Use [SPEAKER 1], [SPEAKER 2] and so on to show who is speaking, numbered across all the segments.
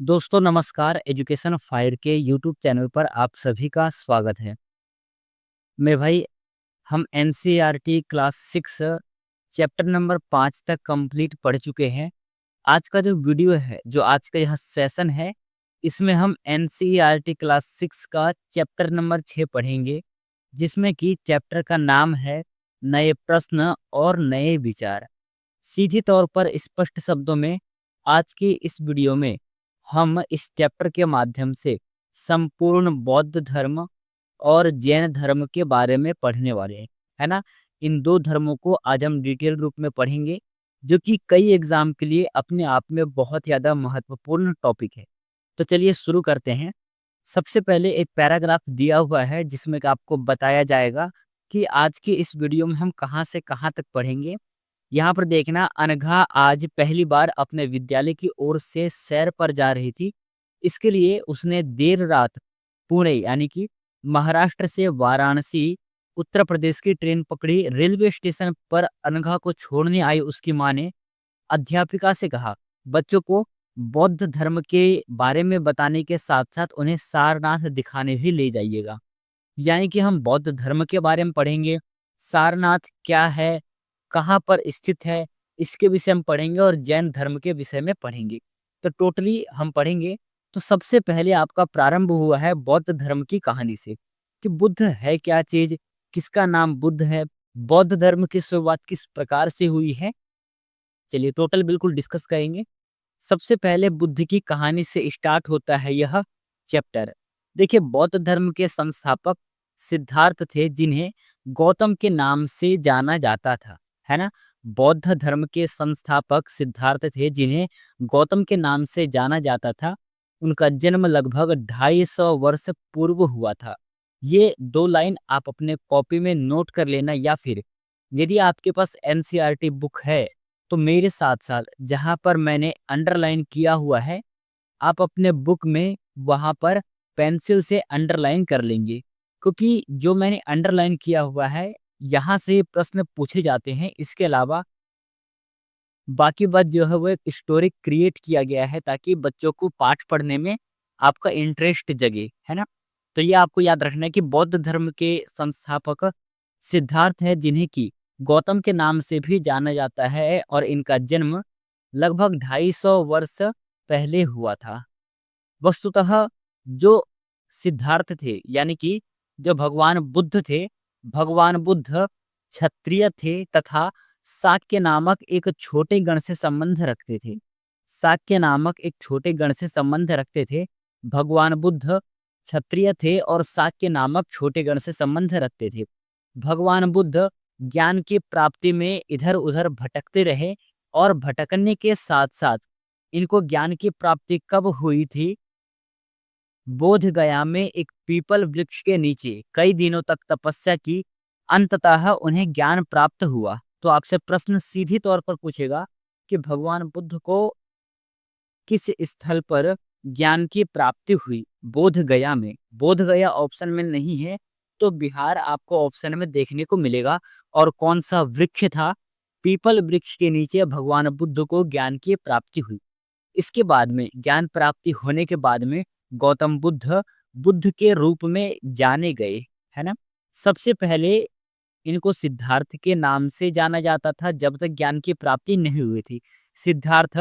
[SPEAKER 1] दोस्तों नमस्कार, education fire के यूट्यूब चैनल पर आप सभी का स्वागत है। मैं भाई हम एनसीईआरटी क्लास 6 चैप्टर नंबर 5 तक कंप्लीट पढ़ चुके हैं। आज का जो वीडियो है, जो आज का यह सेशन है, इसमें हम एनसीईआरटी क्लास 6 का चैप्टर नंबर 6 पढ़ेंगे, जिसमें कि चैप्टर का नाम है नए प्रश्न और नए विचार। सीधी तौर पर स्पष्ट शब्दों में आज की इस वीडियो में हम इस चैप्टर के माध्यम से संपूर्ण बौद्ध धर्म और जैन धर्म के बारे में पढ़ने वाले हैं, है ना? इन दो धर्मों को आज हम डिटेल रूप में पढ़ेंगे, जो कि कई एग्जाम के लिए अपने आप में बहुत ज़्यादा महत्वपूर्ण टॉपिक है। तो चलिए शुरू करते हैं। सबसे पहले एक पैराग्राफ दिया हुआ है जिसमें कि आपको बताया जाएगा कि आज की इस वीडियो में हम कहाँ से कहाँ तक पढ़ेंगे। यहाँ पर देखना, अनघा आज पहली बार अपने विद्यालय की ओर से सैर पर जा रही थी। इसके लिए उसने देर रात पुणे यानी कि महाराष्ट्र से वाराणसी उत्तर प्रदेश की ट्रेन पकड़ी। रेलवे स्टेशन पर अनघा को छोड़ने आई उसकी माँ ने अध्यापिका से कहा, बच्चों को बौद्ध धर्म के बारे में बताने के साथ साथ उन्हें सारनाथ दिखाने भी ले जाइएगा। यानी कि हम बौद्ध धर्म के बारे में पढ़ेंगे, सारनाथ क्या है, कहाँ पर स्थित है, इसके विषय में पढ़ेंगे और जैन धर्म के विषय में पढ़ेंगे। तो टोटली हम पढ़ेंगे। तो सबसे पहले आपका प्रारंभ हुआ है बौद्ध धर्म की कहानी से कि बुद्ध है क्या चीज, किसका नाम बुद्ध है, बौद्ध धर्म की शुरुआत किस प्रकार से हुई है। चलिए टोटल बिल्कुल डिस्कस करेंगे। सबसे पहले बुद्ध की कहानी से स्टार्ट होता है यह चैप्टर। देखिए, बौद्ध धर्म के संस्थापक सिद्धार्थ थे, जिन्हें गौतम के नाम से जाना जाता था, है ना? बौद्ध धर्म के संस्थापक सिद्धार्थ थे, जिन्हें गौतम के नाम से जाना जाता था। उनका जन्म लगभग 250 वर्ष पूर्व हुआ था। ये दो लाइन आप अपने कॉपी में नोट कर लेना, या फिर यदि आपके पास एनसीईआरटी बुक है तो मेरे साथ साथ जहाँ पर मैंने अंडरलाइन किया हुआ है, आप अपने बुक में वहाँ पर पेंसिल से अंडरलाइन कर लेंगे, क्योंकि जो मैंने अंडरलाइन किया हुआ है, यहाँ से प्रश्न पूछे जाते हैं। इसके अलावा बाकी बात जो है वो एक स्टोरी क्रिएट किया गया है ताकि बच्चों को पाठ पढ़ने में आपका इंटरेस्ट जगे, है ना? तो ये आपको याद रखना है कि बौद्ध धर्म के संस्थापक सिद्धार्थ है, जिन्हें कि गौतम के नाम से भी जाना जाता है, और इनका जन्म लगभग 250 वर्ष पहले हुआ था। वस्तुतः जो सिद्धार्थ थे, यानी कि जो भगवान बुद्ध थे, भगवान बुद्ध क्षत्रिय थे तथा शाक्य नामक एक छोटे गण से संबंध रखते थे। शाक्य नामक एक छोटे गण से संबंध रखते थे। भगवान बुद्ध क्षत्रिय थे और शाक्य नामक छोटे गण से संबंध रखते थे। भगवान बुद्ध ज्ञान की प्राप्ति में इधर उधर भटकते रहे, और भटकने के साथ साथ इनको ज्ञान की प्राप्ति कब हुई थी? बोध गया में एक पीपल वृक्ष के नीचे कई दिनों तक तपस्या की, अंततः उन्हें ज्ञान प्राप्त हुआ। तो आपसे प्रश्न सीधी तौर पर पूछेगा कि भगवान बुद्ध को किस स्थल पर ज्ञान की प्राप्ति हुई? बोध गया में। बोध गया ऑप्शन में नहीं है, तो बिहार आपको ऑप्शन में देखने को मिलेगा। और कौन सा वृक्ष था? पीपल वृक्ष के नीचे भगवान बुद्ध को ज्ञान की प्राप्ति हुई। इसके बाद में, ज्ञान प्राप्ति होने के बाद में, गौतम बुद्ध बुद्ध के रूप में जाने गए, है ना? सबसे पहले इनको सिद्धार्थ के नाम से जाना जाता था जब तक ज्ञान की प्राप्ति नहीं हुई थी। सिद्धार्थ,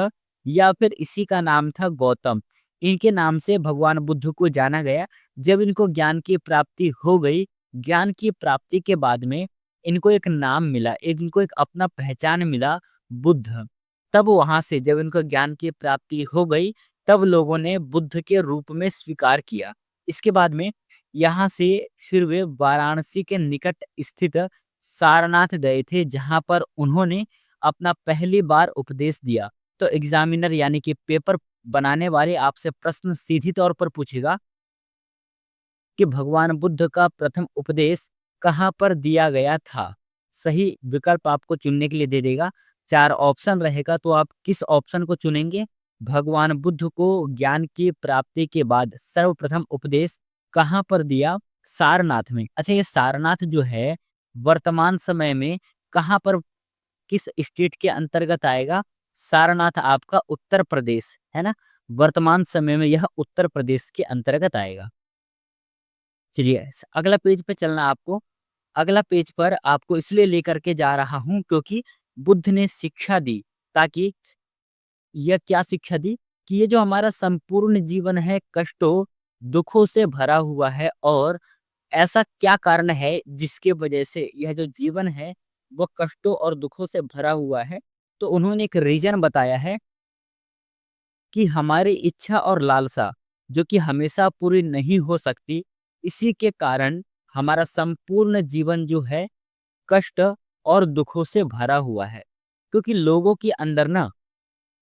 [SPEAKER 1] या फिर इसी का नाम था गौतम। इनके नाम से भगवान बुद्ध को जाना गया। जब इनको ज्ञान की प्राप्ति हो गई, ज्ञान की प्राप्ति के बाद में इनको एक नाम मिला, इनको एक अपना पहचान मिला, बुद्ध। तब वहां से जब इनको ज्ञान की प्राप्ति हो गई, तब लोगों ने बुद्ध के रूप में स्वीकार किया। इसके बाद में यहाँ से फिर वे वाराणसी के निकट स्थित सारनाथ गए थे, जहां पर उन्होंने अपना पहली बार उपदेश दिया। तो एग्जामिनर यानी कि पेपर बनाने वाले आपसे प्रश्न सीधी तौर पर पूछेगा कि भगवान बुद्ध का प्रथम उपदेश कहाँ पर दिया गया था? सही विकल्प आपको चुनने के लिए दे देगा। 4 ऑप्शन रहेगा, तो आप किस ऑप्शन को चुनेंगे? भगवान बुद्ध को ज्ञान की प्राप्ति के बाद सर्वप्रथम उपदेश कहाँ पर दिया? सारनाथ में। अच्छा, ये सारनाथ जो है वर्तमान समय में कहाँ पर, किस स्टेट के अंतर्गत आएगा? सारनाथ आपका उत्तर प्रदेश, है ना? वर्तमान समय में यह उत्तर प्रदेश के अंतर्गत आएगा। चलिए अगला पेज पे चलना आपको। अगला पेज पर आपको इसलिए लेकर के जा रहा हूँ क्योंकि बुद्ध ने शिक्षा दी, ताकि यह क्या शिक्षा दी कि ये जो हमारा संपूर्ण जीवन है कष्टों, दुखों से भरा हुआ है, और ऐसा क्या कारण है जिसके वजह से यह जो जीवन है वो कष्टों और दुखों से भरा हुआ है। तो उन्होंने एक रीज़न बताया है कि हमारी इच्छा और लालसा जो कि हमेशा पूरी नहीं हो सकती, इसी के कारण हमारा संपूर्ण जीवन जो है कष्ट और दुखों से भरा हुआ है। क्योंकि लोगों के अंदर ना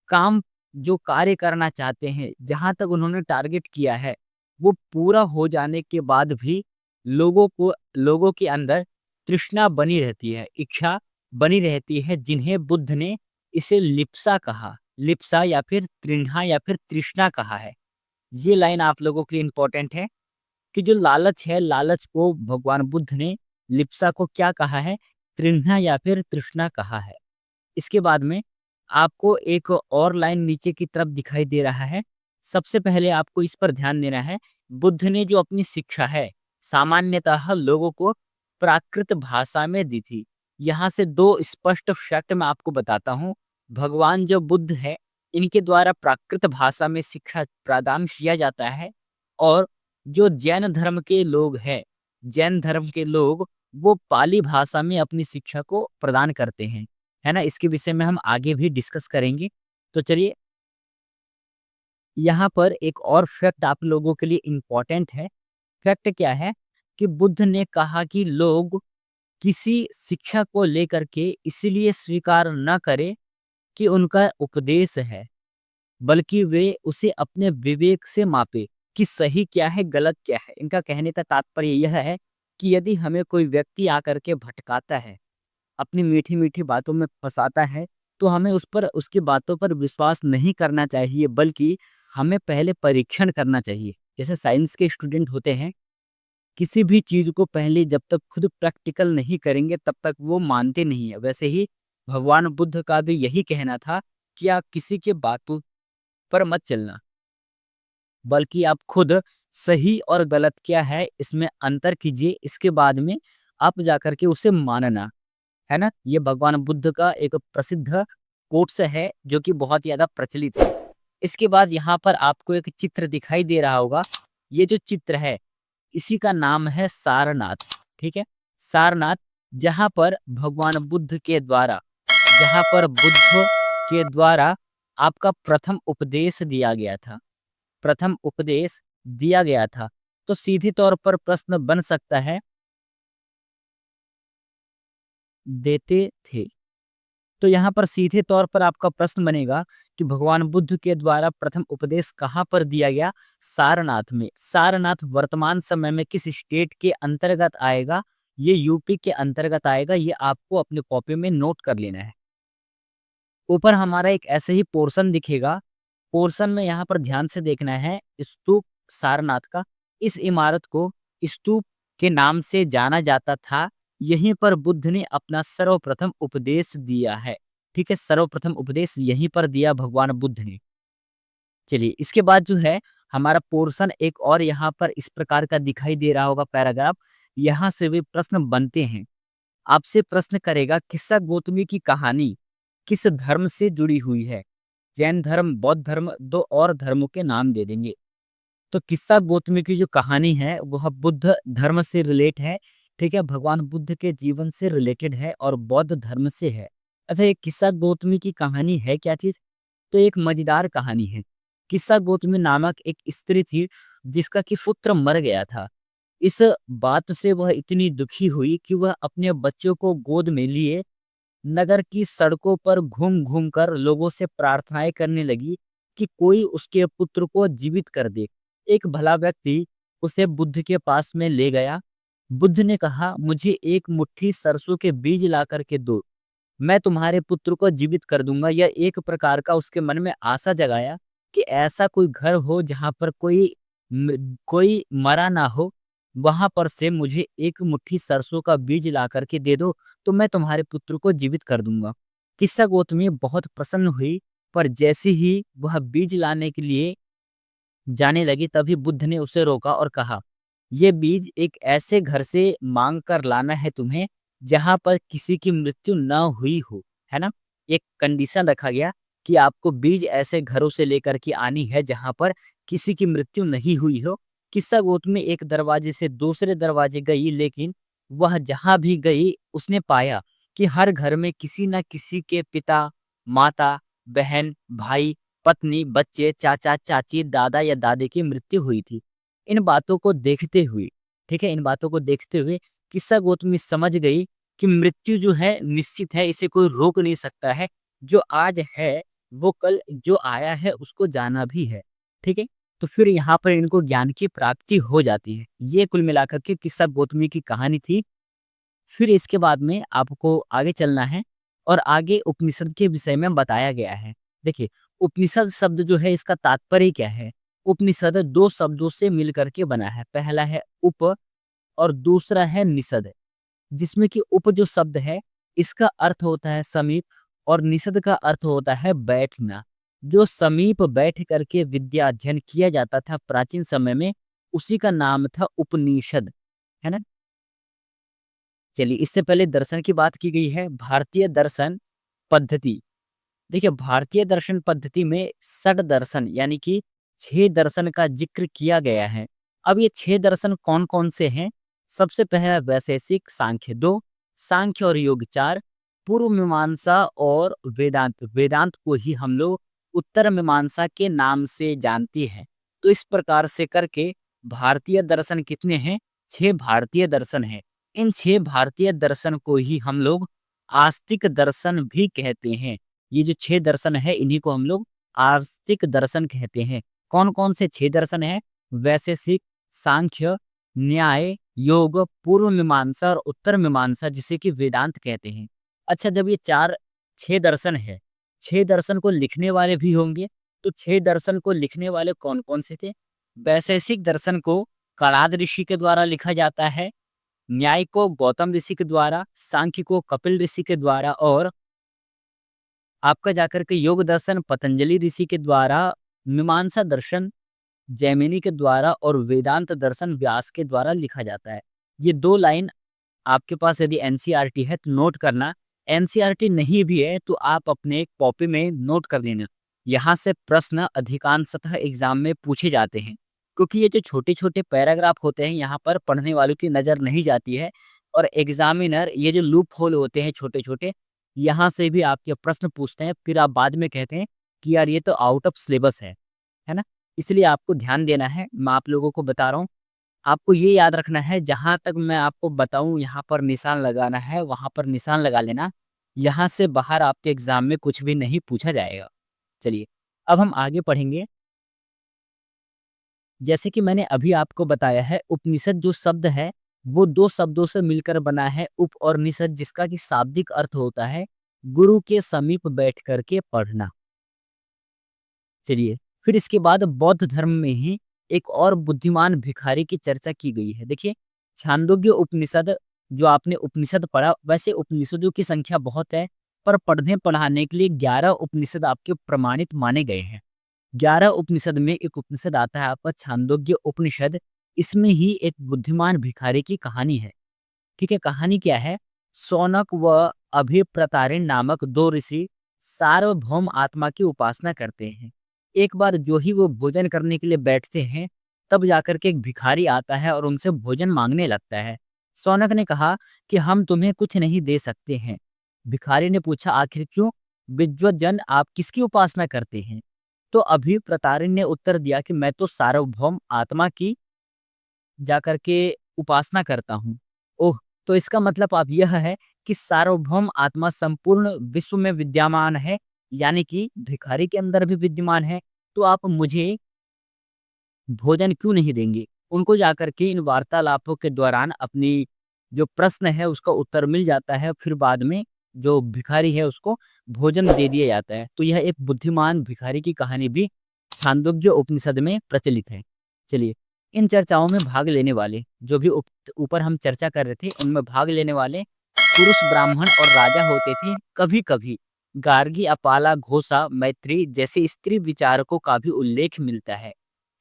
[SPEAKER 1] काम जो कार्य करना चाहते हैं, जहाँ तक उन्होंने टारगेट किया है, वो पूरा हो जाने के बाद भी लोगों के अंदर तृष्णा बनी रहती है, इच्छा बनी रहती है, जिन्हें बुद्ध ने इसे लिप्सा कहा। लिप्सा या फिर तृष्णा या फिर तृष्णा कहा है। ये लाइन आप लोगों के लिए इम्पोर्टेंट है कि जो लालच है, लालच को भगवान बुद्ध ने लिप्सा को क्या कहा है? तृष्णा या फिर तृष्णा कहा है। इसके बाद में आपको एक और लाइन नीचे की तरफ दिखाई दे रहा है। सबसे पहले आपको इस पर ध्यान देना है, बुद्ध ने जो अपनी शिक्षा है, सामान्यतः लोगों को प्राकृत भाषा में दी थी। यहाँ से 2 स्पष्ट फैक्ट मैं आपको बताता हूँ। भगवान जो बुद्ध है, इनके द्वारा प्राकृत भाषा में शिक्षा प्रदान किया जाता है, और जो जैन धर्म के लोग हैं, जैन धर्म के लोग वो पाली भाषा में अपनी शिक्षा को प्रदान करते हैं। है ना? इसके विषय में हम आगे भी डिस्कस करेंगे। तो चलिए, यहाँ पर एक और फैक्ट आप लोगों के लिए इम्पोर्टेंट है। फैक्ट क्या है? कि बुद्ध ने कहा कि लोग किसी शिक्षा को लेकर के इसलिए स्वीकार ना करें कि उनका उपदेश है, बल्कि वे उसे अपने विवेक से मापें कि सही क्या है, गलत क्या है। इनका कहने का तात्पर्य यह है कि यदि हमें कोई व्यक्ति आकर के भटकाता है, अपनी मीठी-मीठी बातों में फँसाता है, तो हमें उस पर उसकी बातों पर विश्वास नहीं करना चाहिए, बल्कि हमें पहले परीक्षण करना चाहिए। जैसे साइंस के स्टूडेंट होते हैं, किसी भी चीज़ को पहले जब तक खुद प्रैक्टिकल नहीं करेंगे, तब तक वो मानते नहीं हैं। वैसे ही भगवान बुद्ध का भी यही कहना था कि आप किसी के बातों पर मत चलना, बल्कि आप खुद सही और गलत क्या है, इसमें अंतर कीजिए, इसके बाद में आप जाकर के उसे मानना। है ना? ये भगवान बुद्ध का एक प्रसिद्ध कोट्स है जो कि बहुत ज़्यादा प्रचलित है। इसके बाद यहाँ पर आपको एक चित्र दिखाई दे रहा होगा। ये जो चित्र है, इसी का नाम है सारनाथ। ठीक है? सारनाथ, जहाँ पर भगवान बुद्ध के द्वारा जहाँ पर बुद्ध के द्वारा आपका प्रथम उपदेश दिया गया था। प्रथम उपदेश दिया गया था। तो सीधे तौर पर प्रश्न बन सकता है, देते थे। तो यहाँ पर सीधे तौर पर आपका प्रश्न बनेगा कि भगवान बुद्ध के द्वारा प्रथम उपदेश कहाँ पर दिया गया? सारनाथ में। सारनाथ वर्तमान समय में किस स्टेट के अंतर्गत आएगा? ये यूपी के अंतर्गत आएगा। ये आपको अपनी कॉपी में नोट कर लेना है। ऊपर हमारा एक ऐसे ही पोर्शन दिखेगा। पोर्शन में यहाँ पर ध्यान से देखना है, स्तूप सारनाथ का। इस इमारत को स्तूप के नाम से जाना जाता था। यहीं पर बुद्ध ने अपना सर्वप्रथम उपदेश दिया है। ठीक है? सर्वप्रथम उपदेश यहीं पर दिया भगवान बुद्ध ने। चलिए, इसके बाद जो है हमारा पोर्शन एक और यहाँ पर इस प्रकार का दिखाई दे रहा होगा पैराग्राफ। यहाँ से भी प्रश्न बनते हैं। आपसे प्रश्न करेगा, किस्सा गौतमी की कहानी किस धर्म से जुड़ी हुई है? जैन धर्म, बौद्ध धर्म, 2 और धर्मों के नाम दे देंगे। तो किस्सा गौतमी की जो कहानी है वह बुद्ध धर्म से रिलेट है। ठीक है? भगवान बुद्ध के जीवन से रिलेटेड है और बौद्ध धर्म से है। अच्छा, ये किस्सा गौतमी की कहानी है क्या चीज़? तो एक मजेदार कहानी है। किस्सा गौतमी नामक एक स्त्री थी जिसका कि पुत्र मर गया था। इस बात से वह इतनी दुखी हुई कि वह अपने बच्चों को गोद में लिए नगर की सड़कों पर घूम-घूम कर लोगों से प्रार्थनाएँ करने लगी कि कोई उसके पुत्र को जीवित कर दे। एक भला व्यक्ति उसे बुद्ध के पास में ले गया। बुद्ध ने कहा, मुझे एक मुट्ठी सरसों के बीज ला कर के दो, मैं तुम्हारे पुत्र को जीवित कर दूंगा। यह एक प्रकार का उसके मन में आशा जगाया कि ऐसा कोई घर हो जहाँ पर कोई मरा ना हो, वहां पर से मुझे एक मुट्ठी सरसों का बीज ला करके दे दो, तो मैं तुम्हारे पुत्र को जीवित कर दूंगा। किस्सा गौतमी बहुत प्रसन्न हुई, पर जैसे ही वह बीज लाने के लिए जाने लगी, तभी बुद्ध ने उसे रोका और कहा, ये बीज एक ऐसे घर से मांग कर लाना है तुम्हें जहां पर किसी की मृत्यु न हुई हो, है ना। एक कंडीशन रखा गया कि आपको बीज ऐसे घरों से लेकर के आनी है जहां पर किसी की मृत्यु नहीं हुई हो। किस्सा गौतमी एक दरवाजे से दूसरे दरवाजे गई, लेकिन वह जहां भी गई उसने पाया कि हर घर में किसी न किसी के पिता, माता, बहन, भाई, पत्नी, बच्चे, चाचा, चाची, दादा या दादी की मृत्यु हुई थी। इन बातों को देखते हुए, ठीक है, इन बातों को देखते हुए किस्सा गौतमी समझ गई कि मृत्यु जो है निश्चित है, इसे कोई रोक नहीं सकता है। जो आज है, वो कल जो आया है उसको जाना भी है, ठीक है। तो फिर यहाँ पर इनको ज्ञान की प्राप्ति हो जाती है। ये कुल मिलाकर के किस्सा गौतमी की कहानी थी। फिर इसके बाद में आपको आगे चलना है और आगे उपनिषद के विषय में बताया गया है। देखिए, उपनिषद शब्द जो है इसका तात्पर्य क्या है? उपनिषद 2 शब्दों से मिलकर के बना है। पहला है उप और दूसरा है निषद। जिसमें कि उप जो शब्द है इसका अर्थ होता है समीप और निषद का अर्थ होता है बैठना। जो समीप बैठ करके विद्या अध्ययन किया जाता था प्राचीन समय में, उसी का नाम था उपनिषद, है ना। चलिए, इससे पहले दर्शन की बात की गई है, भारतीय दर्शन पद्धति। देखिए, भारतीय दर्शन पद्धति में षड दर्शन यानी कि 6 दर्शन का जिक्र किया गया है। अब ये 6 दर्शन कौन-कौन से हैं? सबसे पहला वैशेषिक सांख्य 2, सांख्य और योग 4, पूर्व मीमांसा और वेदांत। वेदांत को ही हम लोग उत्तर मीमांसा के नाम से जानते हैं। तो इस प्रकार से करके भारतीय दर्शन कितने हैं? 6 भारतीय दर्शन हैं। इन 6 भारतीय दर्शन को ही हम लोग आस्तिक दर्शन भी कहते हैं। ये जो 6 दर्शन है इन्हीं को हम लोग आस्तिक दर्शन कहते हैं। कौन-कौन से 6 दर्शन हैं? वैशेषिक, सांख्य, न्याय, योग, पूर्व मीमांसा और उत्तर मीमांसा, जिसे कि वेदांत कहते हैं। अच्छा, जब ये 6 दर्शन है, 6 दर्शन को लिखने वाले भी होंगे, तो 6 दर्शन को लिखने वाले कौन-कौन से थे? वैशेषिक दर्शन को कणाद ऋषि के द्वारा लिखा जाता है, न्याय को गौतम ऋषि के द्वारा, सांख्य को कपिल ऋषि के द्वारा और आपका जाकर के योग दर्शन पतंजलि ऋषि के द्वारा, मीमांसा दर्शन जैमिनी के द्वारा और वेदांत दर्शन व्यास के द्वारा लिखा जाता है। ये 2 लाइन आपके पास यदि एनसीईआरटी है तो नोट करना। एनसीईआरटी नहीं भी है तो आप अपने कॉपी में नोट कर लेना। यहाँ से प्रश्न अधिकांशतः एग्जाम में पूछे जाते हैं, क्योंकि ये जो छोटे-छोटे पैराग्राफ होते हैं यहाँ पर पढ़ने वालों की नज़र नहीं जाती है और एग्जामिनर ये जो लूप होल होते हैं छोटे-छोटे, यहाँ से भी आपके प्रश्न पूछते हैं। फिर आप बाद में कहते हैं कि यार ये तो आउट ऑफ सिलेबस है ना? इसलिए आपको ध्यान देना है, मैं आप लोगों को बता रहा हूँ। आपको ये याद रखना है, जहाँ तक मैं आपको बताऊँ यहाँ पर निशान लगाना है, वहाँ पर निशान लगा लेना। यहाँ से बाहर आपके एग्ज़ाम में कुछ भी नहीं पूछा जाएगा। चलिए, अब हम आगे पढ़ेंगे। जैसे कि मैंने अभी आपको बताया है, उपनिषद जो शब्द है, वो 2 शब्दों से मिलकर बना है, उप और निषद, जिसका कि शाब्दिक अर्थ होता है, गुरु के समीप बैठ कर के पढ़ना। चलिए, फिर इसके बाद बौद्ध धर्म में ही एक और बुद्धिमान भिखारी की चर्चा की गई है। देखिए, छांदोग्य उपनिषद, जो आपने उपनिषद पढ़ा, वैसे उपनिषदों की संख्या बहुत है, पर पढ़ने पढ़ाने के लिए 11 उपनिषद आपके प्रमाणित माने गए हैं। 11 उपनिषद में एक उपनिषद आता है आपका छांदोग्य उपनिषद। इसमें ही एक बुद्धिमान भिखारी की कहानी है। ठीक है, कहानी क्या है? शौनक व अभिप्रतारिण नामक 2 ऋषि सार्वभौम आत्मा की उपासना करते हैं। एक बार जो ही वो भोजन करने के लिए बैठते हैं, तब जाकर के एक भिखारी आता है और उनसे भोजन मांगने लगता है। शौनक ने कहा कि हम तुम्हें कुछ नहीं दे सकते हैं। भिखारी ने पूछा, आखिर क्यों? विद्वत जन, आप किसकी उपासना करते हैं? तो अभिप्रतारिण ने उत्तर दिया कि मैं तो सार्वभौम आत्मा की जाकर के उपासना करता हूँ। ओह! तो इसका मतलब अब यह है कि सार्वभौम आत्मा संपूर्ण विश्व में विद्यमान है, यानी कि भिखारी के अंदर भी विद्यमान है, तो आप मुझे भोजन क्यों नहीं देंगे? उनको जाकर के इन वार्तालापों के दौरान अपनी जो प्रश्न है उसका उत्तर मिल जाता है, फिर बाद में जो भिखारी है उसको भोजन दे दिया जाता है। तो यह एक बुद्धिमान भिखारी की कहानी भी छांदोग्य उपनिषद में प्रचलित है। चलिए, इन चर्चाओं में भाग लेने वाले, जो भी ऊपर हम चर्चा कर रहे थे, उनमें भाग लेने वाले पुरुष ब्राह्मण और राजा होते थे। कभी-कभी गार्गी, अपाला, घोषा, मैत्री जैसे स्त्री विचारकों का भी उल्लेख मिलता है।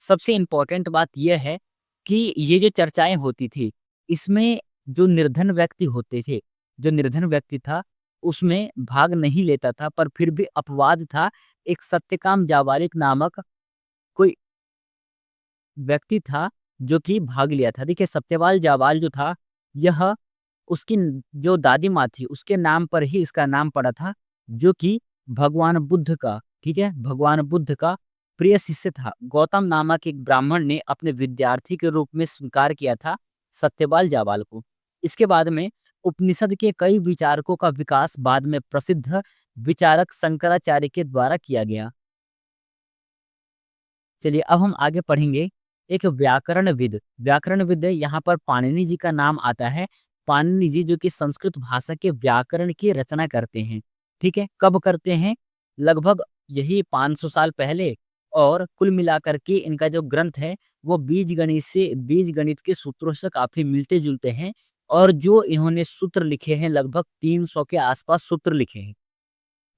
[SPEAKER 1] सबसे इम्पोर्टेंट बात यह है कि ये जो चर्चाएँ होती थी, इसमें जो निर्धन व्यक्ति होते थे, जो निर्धन व्यक्ति था, उसमें भाग नहीं लेता था, पर फिर भी अपवाद था, एक सत्यकाम जावालिक नामक कोई व्यक्ति था, जो कि भाग लिया था। देखिए, सत्यपाल जावाल जो था, यह उसकी जो दादी माँ थी, उसके नाम पर ही इसका नाम पड़ा था, जो कि भगवान बुद्ध का, ठीक है? भगवान बुद्ध का प्रिय शिष्य था। गौतम नामक एक ब्राह्मण ने अपने विद्यार्थी के रूप में स्वीकार किया था सत्यपाल जावाल को। इसके बाद में उपनिषद के कई विचारकों का विकास बाद में प्रसिद्ध विचारक शंकराचार्य के द्वारा किया गया। चलिए, अब हम आगे पढ़ेंगे। एक व्याकरणविद यहाँ पर पाणिनि जी का नाम आता है। पाणिनि जी जो कि संस्कृत भाषा के व्याकरण की रचना करते हैं। ठीक है, कब करते हैं? लगभग यही 500 साल पहले। और कुल मिलाकर के इनका जो ग्रंथ है, वो बीज गणित के सूत्रों से काफी मिलते जुलते हैं। और जो इन्होंने सूत्र लिखे हैं, लगभग 300 के आसपास सूत्र लिखे हैं।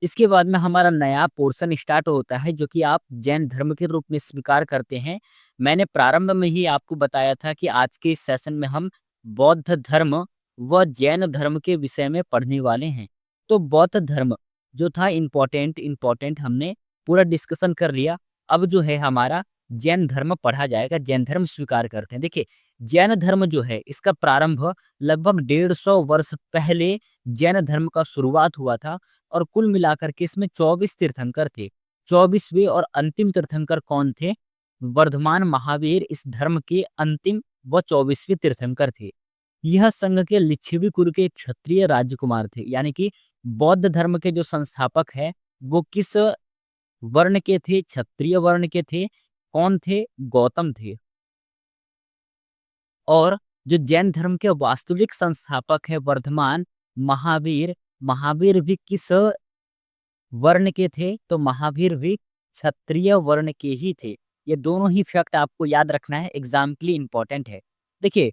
[SPEAKER 1] इसके बाद में हमारा नया पोर्शन स्टार्ट होता है, जो कि आप जैन धर्म के रूप में स्वीकार करते हैं। मैंने प्रारंभ में ही आपको बताया था कि आज के इस सेशन में हम बौद्ध धर्म व जैन धर्म के विषय में पढ़ने वाले हैं। तो बौद्ध धर्म जो था, इम्पोर्टेंट इम्पोर्टेंट हमने पूरा डिस्कशन कर लिया। अब जो है हमारा जैन धर्म पढ़ा जाएगा, जैन धर्म स्वीकार करते हैं। देखिए, जैन धर्म जो है, इसका प्रारंभ लगभग 150 वर्ष पहले जैन धर्म का शुरुआत हुआ था। और कुल मिलाकर के इसमें 24 तीर्थंकर थे। 24वें और अंतिम तीर्थंकर कौन थे? वर्धमान महावीर इस धर्म के अंतिम व 24वें तीर्थंकर थे। यह संघ के लिच्छवी कुल के क्षत्रिय राजकुमार थे। यानी कि बौद्ध धर्म के जो संस्थापक है, वो किस वर्ण के थे? क्षत्रिय वर्ण के थे। कौन थे? गौतम थे। और जो जैन धर्म के वास्तविक संस्थापक है, वर्धमान महावीर, महावीर भी किस वर्ण के थे? तो महावीर भी क्षत्रिय वर्ण के ही थे। ये दोनों ही फैक्ट आपको याद रखना है, एग्जाम के लिए इंपॉर्टेंट है। देखिए,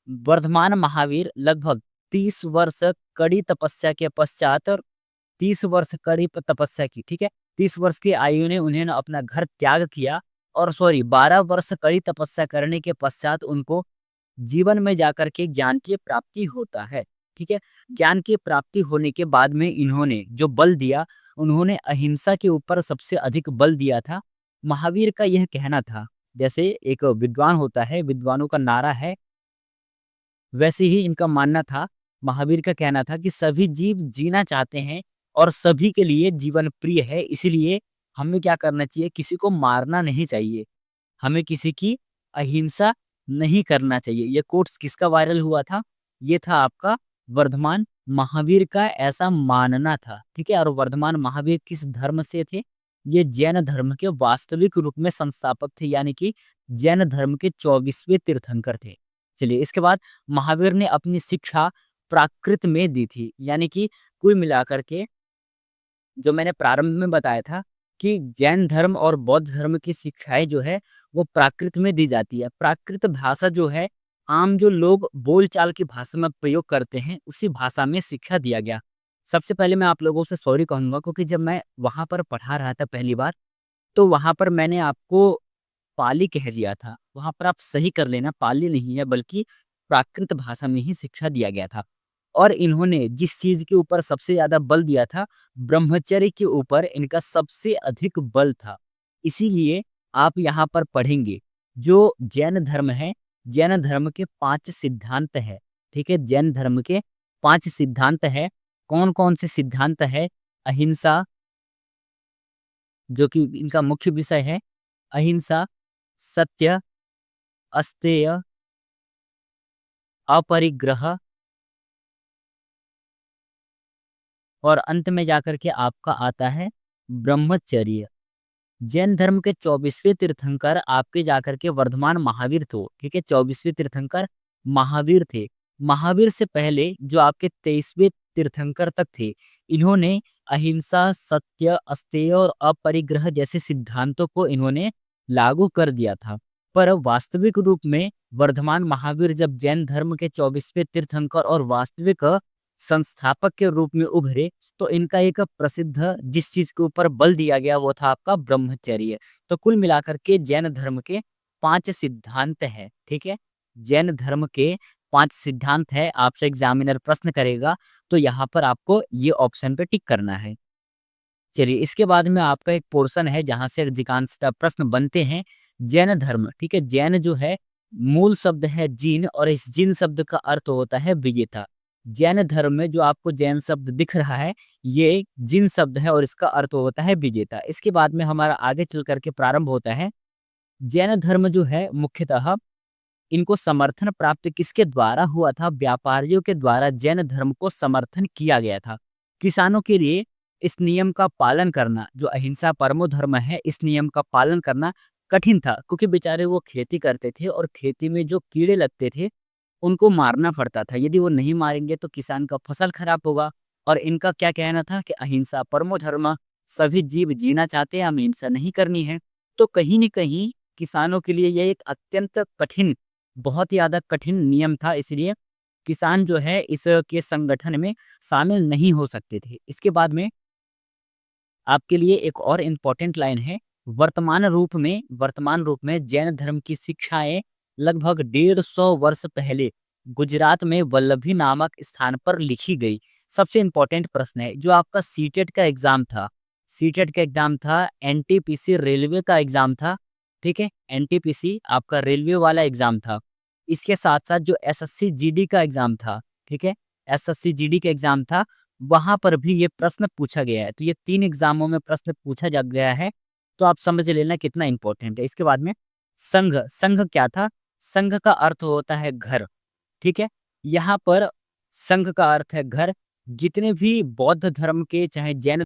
[SPEAKER 1] वर्धमान महावीर लगभग 30 वर्ष कड़ी तपस्या के पश्चात, और 30 वर्ष कड़ी तपस्या की, ठीक है? 30 वर्ष की आयु ने उन्हें अपना घर त्याग किया। और 12 वर्ष कड़ी तपस्या करने के पश्चात उनको जीवन में जाकर के ज्ञान की प्राप्ति होता है। ठीक है, ज्ञान की प्राप्ति होने के बाद में इन्होंने जो बल दिया, उन्होंने अहिंसा के ऊपर सबसे अधिक बल दिया था। महावीर का यह कहना था, जैसे एक विद्वान होता है, विद्वानों का नारा है, वैसे ही इनका मानना था। महावीर का कहना था कि सभी जीव जीना चाहते हैं और सभी के लिए जीवन प्रिय है। इसीलिए हमें क्या करना चाहिए? किसी को मारना नहीं चाहिए, हमें किसी की अहिंसा नहीं करना चाहिए। ये कोट्स किसका वायरल हुआ था? ये था आपका वर्धमान महावीर का ऐसा मानना था। ठीक है, और वर्धमान महावीर किस धर्म से थे? ये जैन धर्म के वास्तविक रूप में संस्थापक थे, यानी कि जैन धर्म के 24वें तीर्थंकर थे। चलिए, इसके बाद महावीर ने अपनी शिक्षा प्राकृत में दी थी। यानी कि कुल मिलाकर के जो मैंने प्रारंभ में बताया था कि जैन धर्म और बौद्ध धर्म की शिक्षाएं जो है, वो प्राकृत में दी जाती है। प्राकृत भाषा जो है, आम जो लोग बोलचाल की भाषा में प्रयोग करते हैं, उसी भाषा में शिक्षा दिया गया। सबसे पहले मैं आप लोगों से सॉरी कहूंगा, क्योंकि जब मैं वहां पर पढ़ा रहा था पहली बार, तो वहां पर मैंने आपको पाली कह दिया था। वहां पर आप सही कर लेना, पाली नहीं है, बल्कि प्राकृत भाषा में ही शिक्षा दिया गया था। और इन्होंने जिस चीज के ऊपर सबसे ज्यादा बल दिया था, ब्रह्मचर्य के ऊपर इनका सबसे अधिक बल था। इसीलिए आप यहाँ पर पढ़ेंगे, जो जैन धर्म है, जैन धर्म के 5 सिद्धांत है। ठीक है, जैन धर्म के 5 सिद्धांत है। कौन कौन से सिद्धांत है? अहिंसा, जो कि इनका मुख्य विषय है, अहिंसा, सत्य, अस्तेय, अपरिग्रह, और अंत में जाकर के आपका आता है ब्रह्मचर्य। जैन धर्म के 24वें तीर्थंकर आपके जाकर के वर्धमान महावीर थे। ठीक है, 24वें तीर्थंकर महावीर थे। महावीर से पहले जो आपके 23वें तीर्थंकर तक थे, इन्होंने अहिंसा, सत्य, अस्तेय और अपरिग्रह जैसे सिद्धांतों को इन्होंने लागू कर दिया था। पर वास्तविक रूप में वर्धमान महावीर जब जैन धर्म के 24वें तीर्थंकर और वास्तविक संस्थापक के रूप में उभरे, तो इनका एक प्रसिद्ध जिस चीज के ऊपर बल दिया गया, वो था आपका ब्रह्मचर्य। तो कुल मिलाकर के जैन धर्म के 5 सिद्धांत है, ठीक है? जैन धर्म के 5 सिद्धांत है, आपसे एग्ज़ामिनर प्रश्न करेगा, तो यहाँ पर आपको ये ऑप्शन पे टिक करना है। चलिए, इसके बाद में आपका एक पोर्शन है जहाँ से अधिकांशतः प्रश्न बनते हैं। जैन धर्म, ठीक है? जैन जो है मूल शब्द है जीन और इस जीन शब्द का अर्थ होता है विजेता। जैन धर्म में जो आपको जैन शब्द दिख रहा है, ये जीन शब्द है और इसका अर्थ होता है विजेता। इसके बाद में हमारा आगे चल कर के प्रारंभ होता है। जैन धर्म जो है मुख्यतः इनको समर्थन प्राप्त किसके द्वारा हुआ था? व्यापारियों के द्वारा जैन धर्म को समर्थन किया गया था। किसानों के लिए इस नियम का पालन करना, जो अहिंसा परमो धर्म है, इस नियम का पालन करना कठिन था, क्योंकि बेचारे वो खेती करते थे और खेती में जो कीड़े लगते थे, उनको मारना पड़ता था। यदि वो नहीं मारेंगे तो किसान का फसल खराब होगा। और इनका क्या कहना था कि अहिंसा परमो धर्म, सभी जीव जीना चाहते हैं, हमें हिंसा नहीं करनी है। तो कहीं न कहीं किसानों के लिए ये एक अत्यंत कठिन, बहुत ही ज़्यादा कठिन नियम था, इसलिए किसान जो है इसके संगठन में शामिल नहीं हो सकते थे। इसके बाद में आपके लिए एक और इम्पोर्टेंट लाइन है। वर्तमान रूप में जैन धर्म की शिक्षाएँ लगभग 150 वर्ष पहले गुजरात में वल्लभी नामक स्थान पर लिखी गई। सबसे इम्पोर्टेंट प्रश्न है, जो आपका सीटेट का एग्ज़ाम था, सीटेट का एग्ज़ाम था, एनटीपीसी रेलवे का एग्ज़ाम था, ठीक है? एनटीपीसी आपका रेलवे वाला एग्ज़ाम था। इसके साथ-साथ जो एसएससी जीडी का एग्ज़ाम था, ठीक है? एसएससी जीडी का एग्ज़ाम था, वहाँ पर भी ये प्रश्न पूछा गया है। तो ये 3 एग्ज़ामों में प्रश्न पूछा जा गया है, तो आप समझ लेना कितना इम्पोर्टेंट है। इसके बाद में संघ, संघ क्या था? संघ का अर्थ होता है घर, ठीक है? यहाँ पर संघ का अर्थ है घर। जितने भी बौद्ध धर्म के चाहे जैन